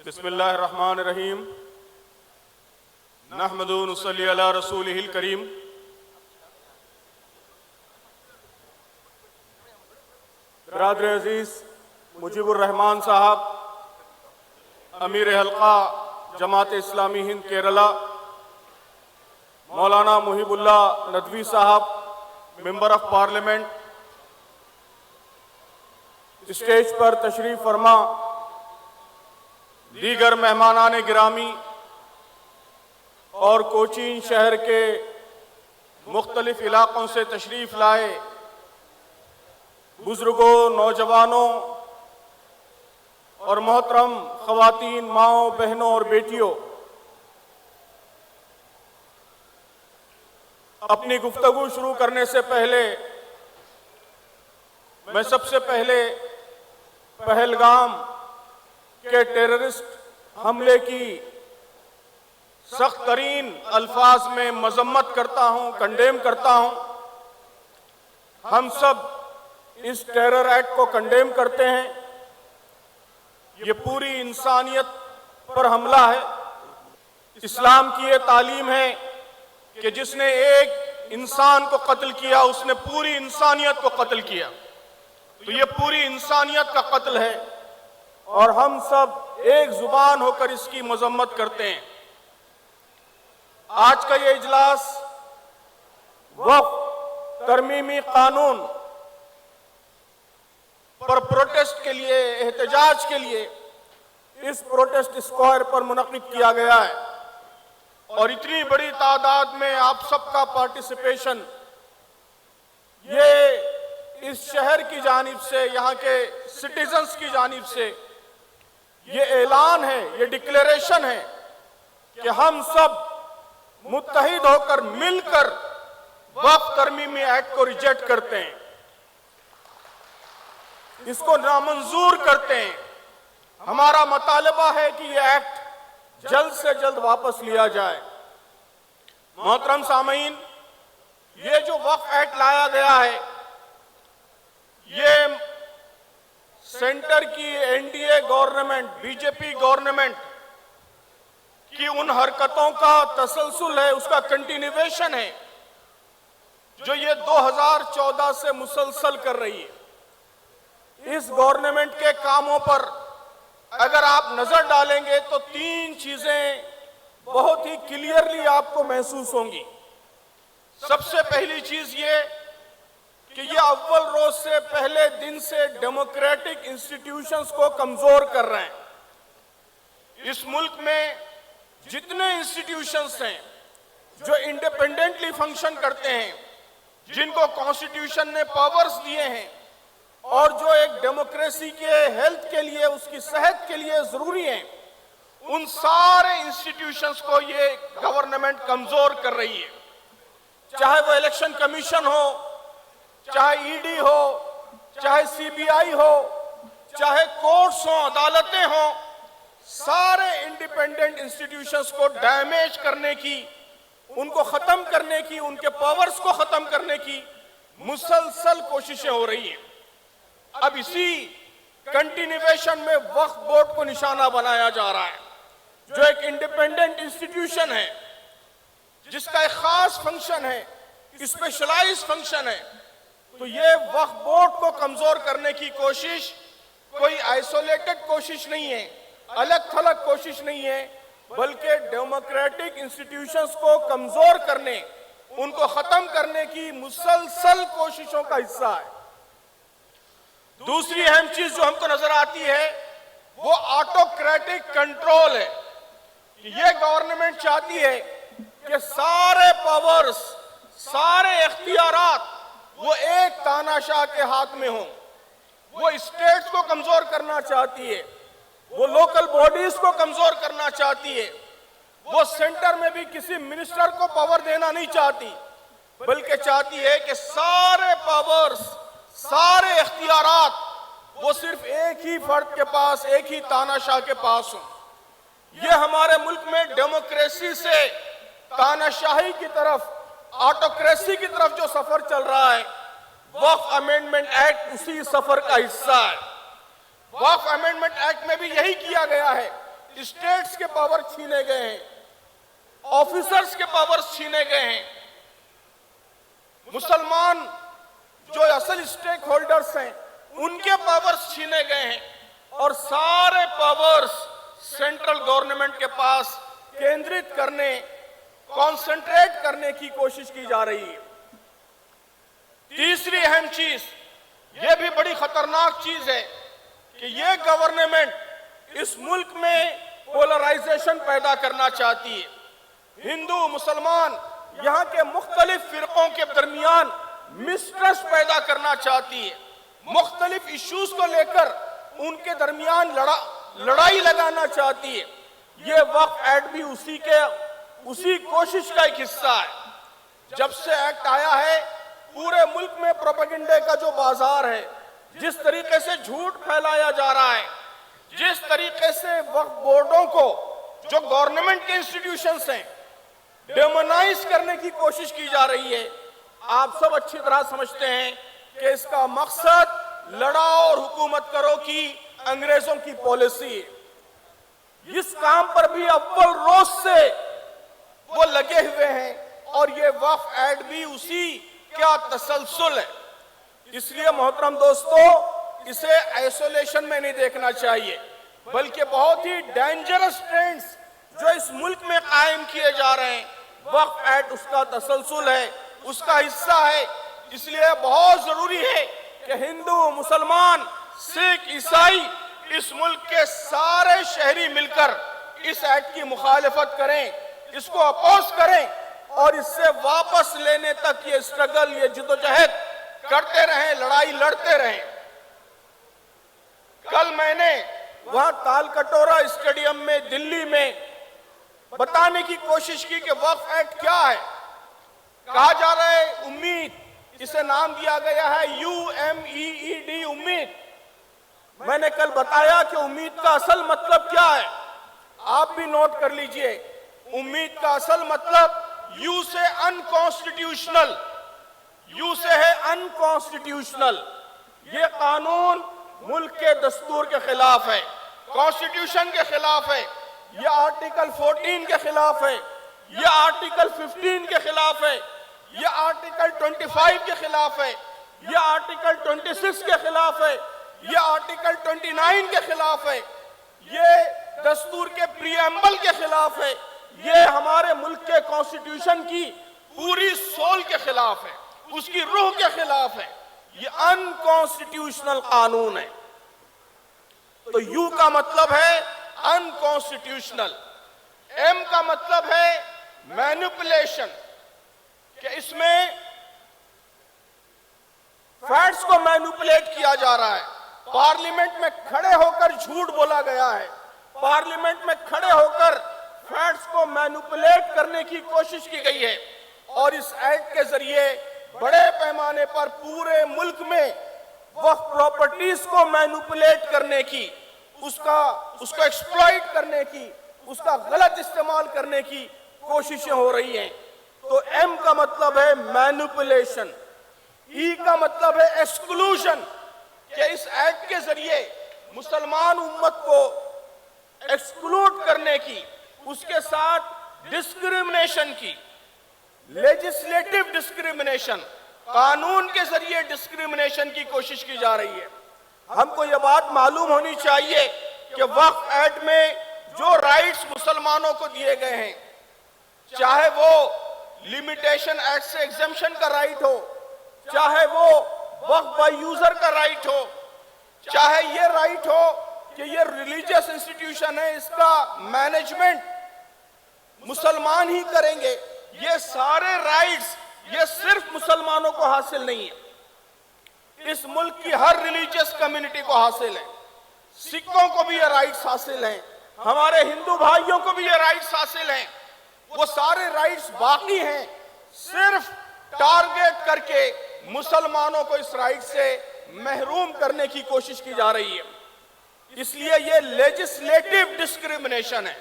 بسم اللہ الرحمن الرحیم نحمدو نصلی علی رسولہ الکریم برادر عزیز مجیب الرحمان صاحب امیر حلقہ جماعت اسلامی ہند کیرلا، مولانا محب اللہ ندوی صاحب ممبر آف پارلیمنٹ، اسٹیج پر تشریف فرما دیگر مہمانان گرامی اور کوچین شہر کے مختلف علاقوں سے تشریف لائے بزرگوں، نوجوانوں اور محترم خواتین، ماؤں، بہنوں اور بیٹیوں، اپنی گفتگو شروع کرنے سے پہلے میں سب سے پہلے پہلگام کے ٹیررسٹ حملے کی سخت ترین الفاظ میں مذمت کرتا ہوں، کنڈیم کرتا ہوں۔ ہم سب اس ٹیرر ایکٹ کو کنڈیم کرتے ہیں۔ یہ پوری انسانیت پر حملہ ہے۔ اسلام کی یہ تعلیم ہے کہ جس نے ایک انسان کو قتل کیا اس نے پوری انسانیت کو قتل کیا، تو یہ پوری انسانیت کا قتل ہے اور ہم سب ایک زبان ہو کر اس کی مذمت کرتے ہیں۔ آج کا یہ اجلاس وقف ترمیمی قانون پر پروٹیسٹ کے لیے، احتجاج کے لیے اس پروٹیسٹ اسکوائر پر منعقد کیا گیا ہے، اور اتنی بڑی تعداد میں آپ سب کا پارٹیسپیشن یہ اس شہر کی جانب سے، یہاں کے سٹیزنز کی جانب سے یہ اعلان ہے، یہ ڈکلیریشن ہے کہ ہم سب متحد ہو کر مل کر وقف ترمیمی ایکٹ کو ریجیکٹ کرتے ہیں، اس کو نامنظور کرتے ہیں۔ ہمارا مطالبہ ہے کہ یہ ایکٹ جلد سے جلد واپس لیا جائے۔ محترم سامعین، یہ جو وقف ایکٹ لایا گیا ہے یہ سینٹر کی N D A government, B J P government کی ان حرکتوں کا تسلسل ہے، اس کا کنٹینیویشن ہے جو یہ 2014 سے مسلسل کر رہی ہے۔ اس گورنمنٹ کے کاموں پر اگر آپ نظر ڈالیں گے تو تین چیزیں بہت ہی کلیئرلی آپ کو محسوس ہوں گی۔ سب سے پہلی چیز یہ کہ یہ اول روز سے، پہلے دن سے ڈیموکریٹک انسٹیٹیوشنز کو کمزور کر رہے ہیں۔ اس ملک میں جتنے انسٹیٹیوشنز ہیں جو انڈیپینڈنٹلی فنکشن کرتے ہیں، جن کو کانسٹیٹیوشن نے پاورز دیے ہیں اور جو ایک ڈیموکریسی کے ہیلتھ کے لیے، اس کی صحت کے لیے ضروری ہیں، ان سارے انسٹیٹیوشنز کو یہ گورنمنٹ کمزور کر رہی ہے۔ چاہے وہ الیکشن کمیشن ہو، چاہے ای ڈی ہو، چاہے سی بی آئی ہو، چاہے کورٹس ہوں، عدالتیں ہوں، سارے انڈیپینڈنٹ انسٹیٹیوشنز کو ڈیمیج کرنے کی، ان کو ختم کرنے کی، ان کے پاورز کو ختم کرنے کی مسلسل کوششیں ہو رہی ہیں۔ اب اسی کنٹینیویشن میں وقف بورڈ کو نشانہ بنایا جا رہا ہے، جو ایک انڈیپینڈنٹ انسٹیٹیوشن ہے، جس کا ایک خاص فنکشن ہے، اسپیشلائز فنکشن ہے۔ تو یہ وقف بورڈ کو کمزور کرنے کی کوشش کوئی آئسولیٹڈ کوشش نہیں ہے، الگ تھلگ کوشش نہیں ہے، بلکہ ڈیموکریٹک انسٹیٹیوشنز کو کمزور کرنے، ان کو ختم کرنے کی مسلسل کوششوں کا حصہ ہے۔ دوسری اہم چیز جو ہم کو نظر آتی ہے وہ آٹوکریٹک کنٹرول ہے۔ یہ گورنمنٹ چاہتی ہے کہ سارے پاورز، سارے اختیارات وہ ایک تاناشاہ کے ہاتھ میں ہوں۔ وہ اسٹیٹس کو کمزور کرنا چاہتی ہے، وہ لوکل باڈیز کو کمزور کرنا چاہتی ہے، وہ سینٹر میں بھی کسی منسٹر کو پاور دینا نہیں چاہتی، بلکہ چاہتی ہے کہ سارے پاورز، سارے اختیارات وہ صرف ایک ہی فرد کے پاس، ایک ہی تاناشاہ کے پاس ہوں۔ یہ ہمارے ملک میں ڈیموکریسی سے تاناشاہی کی طرف، آٹوکریسی کی طرف جو سفر چل رہا ہے، وقف امینڈمنٹ ایکٹ اسی سفر کا حصہ ہے۔ وقف امینڈمنٹ ایکٹ میں بھی یہی کیا گیا ہے۔ اسٹیٹس کے پاور چھینے گئے ہیں، آفیسرز کے پاور چھینے گئے ہیں، مسلمان جو اصل اسٹیک ہولڈرز ہیں ان کے پاورز چھینے گئے ہیں، اور سارے پاورز سینٹرل گورنمنٹ کے پاس کیندرت کرنے، کانسنٹریٹ کرنے کی کوشش کی جا رہی ہے۔ تیسری اہم چیز، یہ بھی بڑی خطرناک چیز ہے کہ یہ گورنمنٹ اس ملک میں پولرائزیشن پیدا کرنا چاہتی ہے، ہندو مسلمان یہاں کے مختلف فرقوں کے درمیان مسٹرسٹ پیدا کرنا چاہتی ہے، مختلف ایشوز کو لے کر ان کے درمیان لڑائی لگانا چاہتی ہے۔ یہ وقف ایکٹ بھی اسی کوشش کا ایک حصہ ہے۔ جب سے ایکٹ آیا ہے پورے ملک میں پروپیگنڈے کا جو بازار ہے، جس طریقے سے جھوٹ پھیلایا جا رہا ہے، جس طریقے سے وقف بورڈوں کو جو گورنمنٹ کے انسٹیٹیوشنز ہیں ڈیمونائز کرنے کی کوشش کی جا رہی ہے، آپ سب اچھی طرح سمجھتے ہیں کہ اس کا مقصد لڑاؤ اور حکومت کرو کی انگریزوں کی پالیسی ہے۔ اس کام پر بھی اول روز سے وہ لگے ہوئے ہیں، اور یہ وقف ایکٹ بھی اسی کا تسلسل ہے۔ اس لیے محترم دوستو، اسے آئسولیشن میں نہیں دیکھنا چاہیے، بلکہ بہت ہی ڈینجرس ٹرینڈز جو اس ملک میں قائم کیے جا رہے ہیں، وقف ایکٹ اس کا تسلسل ہے، اس کا حصہ ہے۔ اس لیے بہت ضروری ہے کہ ہندو، مسلمان، سکھ، عیسائی، اس ملک کے سارے شہری مل کر اس ایکٹ کی مخالفت کریں، اس کو اپوز کریں، اور اس سے واپس لینے تک یہ اسٹرگل، یہ جدوجہد کرتے رہیں، لڑائی لڑتے رہیں۔ کل میں نے وہاں تال کٹورا اسٹیڈیم میں دلی میں بتانے کی کوشش کی کہ وقف ایکٹ کیا ہے۔ کہا جا رہا ہے امید، اسے نام دیا گیا ہے UMEED، امید۔ میں نے کل بتایا کہ امید کا اصل مطلب کیا ہے، آپ بھی نوٹ کر لیجئے۔ امید کا اصل مطلب یو سے انکانسٹیٹیوشنل، یو سے ہے انکانسٹیٹیوشنل۔ یہ قانون ملک کے دستور کے خلاف ہے، کانسٹیٹیوشن کے خلاف ہے، یہ آرٹیکل 14 کے خلاف ہے، یہ آرٹیکل 15 کے خلاف ہے، یہ آرٹیکل 25 کے خلاف ہے، یہ آرٹیکل 26 کے خلاف ہے، یہ آرٹیکل 29 کے خلاف ہے، یہ دستور کے پریمبل کے خلاف ہے، یہ ہمارے ملک کے کانسٹیٹیوشن کی پوری سول کے خلاف ہے، اس کی روح کے خلاف ہے۔ یہ انکانسٹیٹیوشنل قانون ہے۔ تو یو کا مطلب ہے انکانسٹیٹیوشنل، ایم کا مطلب ہے مینیپولیشن، کہ اس میں فیکٹس کو مینیپولیٹ کیا جا رہا ہے۔ پارلیمنٹ میں کھڑے ہو کر جھوٹ بولا گیا ہے، پارلیمنٹ میں کھڑے ہو کر فیکٹس کو مینیپولیٹ کرنے کی کوشش کی گئی ہے، اور اس ایکٹ کے ذریعے بڑے پیمانے پر پورے ملک میں وقف پراپرٹیز کو مینیپولیٹ کرنے کی، اس کو ایکسپلائٹ کرنے کی، اس کا غلط استعمال کرنے کی کوششیں ہو رہی ہیں۔ تو ایم کا مطلب ہے مینیپولیشن، ای کا مطلب ہے ایکسکلوژن، کہ اس ایکٹ کے ذریعے مسلمان امت کو ایکسکلوڈ کرنے کی، اس کے ساتھ ڈسکریمنیشن کی، لیجسلیٹو ڈسکریمنیشن، قانون کے ذریعے ڈسکریمنیشن کی کوشش کی جا رہی ہے۔ ہم کو یہ بات معلوم ہونی چاہیے کہ وقف ایکٹ میں جو رائٹس مسلمانوں کو دیے گئے ہیں، چاہے وہ لیمیٹیشن ایکٹ سے ایگزمپشن کا رائٹ ہو، چاہے وہ وقف بائی یوزر کا رائٹ ہو، چاہے یہ رائٹ ہو کہ یہ ریلیجیس انسٹیٹیوشن ہے، اس کا مینجمنٹ مسلمان ہی کریں گے، یہ سارے رائٹس یہ صرف مسلمانوں کو حاصل نہیں ہے، اس ملک کی ہر ریلیجیس کمیونٹی کو حاصل ہے۔ سکھوں کو بھی یہ رائٹس حاصل ہیں، ہمارے ہندو بھائیوں کو بھی یہ رائٹس حاصل ہیں۔ وہ سارے رائٹس باقی ہیں، صرف ٹارگیٹ کر کے مسلمانوں کو اس رائٹ سے محروم کرنے کی کوشش کی جا رہی ہے۔ اس لیے یہ لیجسلیٹو ڈسکریمنیشن ہے،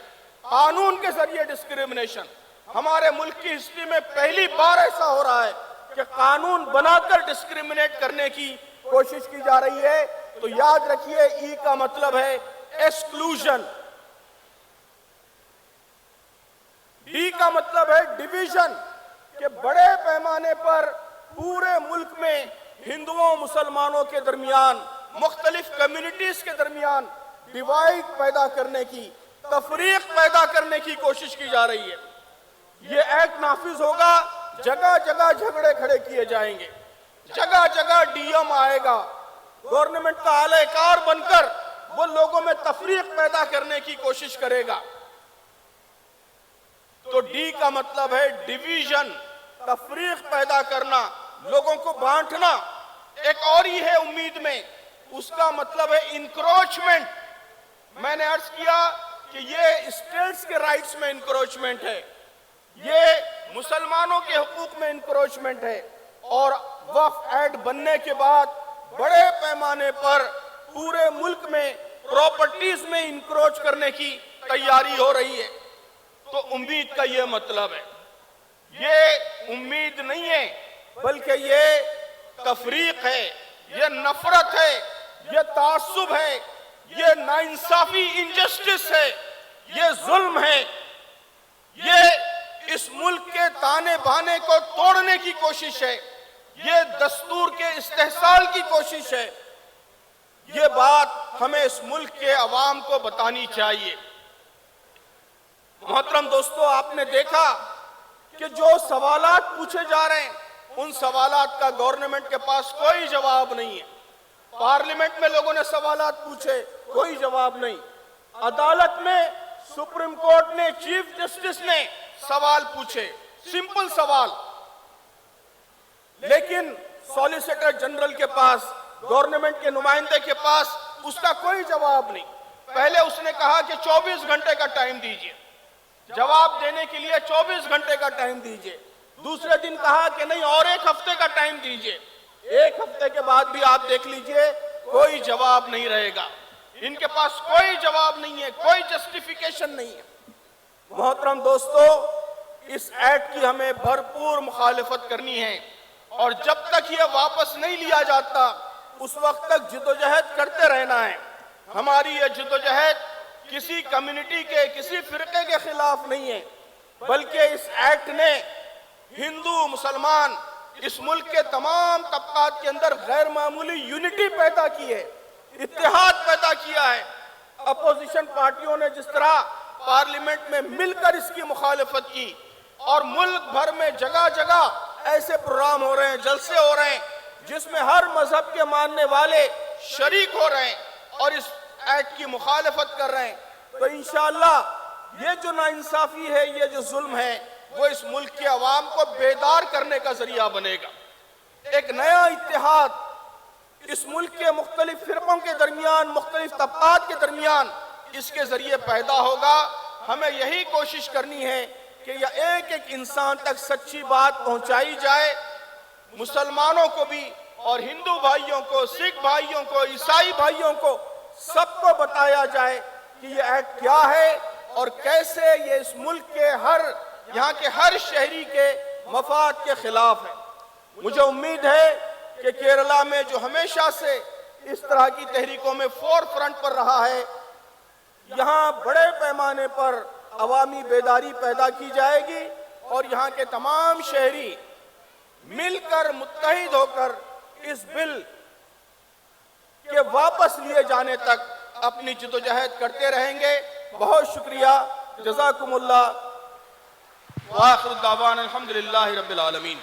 قانون کے ذریعے ڈسکریمنیشن۔ ہمارے ملک کی ہسٹری میں پہلی بار ایسا ہو رہا ہے کہ قانون بنا کر ڈسکریمنیٹ کرنے کی کوشش کی جا رہی ہے۔ تو یاد رکھیے ای کا مطلب ہے ایکسکلوژن، مطلب ہے ڈویژن، کہ بڑے پیمانے پر پورے ملک میں ہندوؤں مسلمانوں کے درمیان، مختلف کمیونٹیز کے درمیان ڈیوائیڈ پیدا کرنے کی، تفریق پیدا کرنے کی کوشش کی جا رہی ہے۔ یہ ایکٹ نافذ ہوگا، جگہ جگہ جھگڑے کھڑے کیے جائیں گے، جگہ جگہ ڈی ایم آئے گا، گورنمنٹ کا اعلی کار بن کر وہ لوگوں میں تفریق پیدا کرنے کی کوشش کرے گا۔ تو ڈی کا مطلب ہے ڈیویژن، تفریق پیدا کرنا، لوگوں کو بانٹنا۔ ایک اور ہی ہے امید میں، اس کا مطلب ہے انکروچمنٹ۔ میں نے عرض کیا کہ یہ اسٹیٹس کے رائٹس میں انکروچمنٹ ہے، یہ مسلمانوں کے حقوق میں انکروچمنٹ ہے، اور وقف ایکٹ بننے کے بعد بڑے پیمانے پر پورے ملک میں پراپرٹیز میں انکروچ کرنے کی تیاری ہو رہی ہے۔ تو امید کا یہ مطلب ہے، یہ امید نہیں ہے بلکہ یہ تفریق ہے، یہ نفرت ہے، یہ تعصب ہے، یہ ناانصافی، انجسٹس ہے، یہ ظلم ہے، یہ اس ملک کے تانے بانے کو توڑنے کی کوشش ہے، یہ دستور کے استحصال کی کوشش ہے۔ یہ بات ہمیں اس ملک کے عوام کو بتانی چاہیے۔ محترم دوستو، آپ نے دیکھا کہ جو سوالات پوچھے جا رہے ہیں ان سوالات کا گورنمنٹ کے پاس کوئی جواب نہیں ہے۔ پارلیمنٹ میں لوگوں نے سوالات پوچھے، کوئی جواب نہیں۔ عدالت میں سپریم کورٹ نے، چیف جسٹس نے سوال پوچھے، سمپل سوال، لیکن سالیسیٹر جنرل کے پاس، گورنمنٹ کے نمائندے کے پاس اس کا کوئی جواب نہیں۔ پہلے اس نے کہا کہ 24 گھنٹے کا ٹائم دیجئے، جواب دینے کے لیے 24 گھنٹے کا ٹائم دیجئے۔ دوسرے دن کہا کہ نہیں، اور 1 ہفتے کا ٹائم دیجئے۔ 1 ہفتے کے بعد بھی آپ دیکھ لیجئے کوئی جواب نہیں رہے گا۔ ان کے پاس کوئی جواب نہیں ہے، کوئی جسٹیفیکیشن نہیں ہے۔ محترم دوستو، اس ایکٹ کی ہمیں بھرپور مخالفت کرنی ہے، اور جب تک یہ واپس نہیں لیا جاتا اس وقت تک جدوجہد کرتے رہنا ہے۔ ہماری یہ جدوجہد کسی کمیونٹی کے، کسی فرقے کے خلاف نہیں ہے، بلکہ اس ایکٹ نے ہندو، مسلمان، اس ملک کے تمام طبقات کے اندر غیر معمولی یونٹی پیدا کی ہے، اتحاد پیدا کیا ہے۔ اپوزیشن پارٹیوں نے جس طرح پارلیمنٹ میں مل کر اس کی مخالفت کی، اور ملک بھر میں جگہ جگہ ایسے پروگرام ہو رہے ہیں، جلسے ہو رہے ہیں جس میں ہر مذہب کے ماننے والے شریک ہو رہے ہیں اور اس ایکٹ کی مخالفت کر رہے ہیں، تو انشاءاللہ یہ جو ناانصافی ہے، یہ جو ظلم ہے، وہ اس ملک کے عوام کو بیدار کرنے کا ذریعہ بنے گا۔ ایک نیا اتحاد اس ملک کے مختلف فرقوں کے درمیان، مختلف طبقات کے درمیان اس کے ذریعے پیدا ہوگا۔ ہمیں یہی کوشش کرنی ہے کہ یہ ایک ایک انسان تک سچی بات پہنچائی جائے، مسلمانوں کو بھی اور ہندو بھائیوں کو، سکھ بھائیوں کو، عیسائی بھائیوں کو، سب کو بتایا جائے کہ یہ ایکٹ کیا ہے اور کیسے یہ اس ملک کے یہاں کے ہر شہری کے مفاد کے خلاف ہے۔ مجھے امید ہے کہ کیرلا میں جو ہمیشہ سے اس طرح کی تحریکوں میں فور فرنٹ پر رہا ہے، یہاں بڑے پیمانے پر عوامی بیداری پیدا کی جائے گی، اور یہاں کے تمام شہری مل کر، متحد ہو کر اس بل کے واپس لیے جانے تک اپنی جدوجہد کرتے رہیں گے۔ بہت شکریہ، جزاکم اللہ، وآخر دعوانا الحمدللہ رب العالمین۔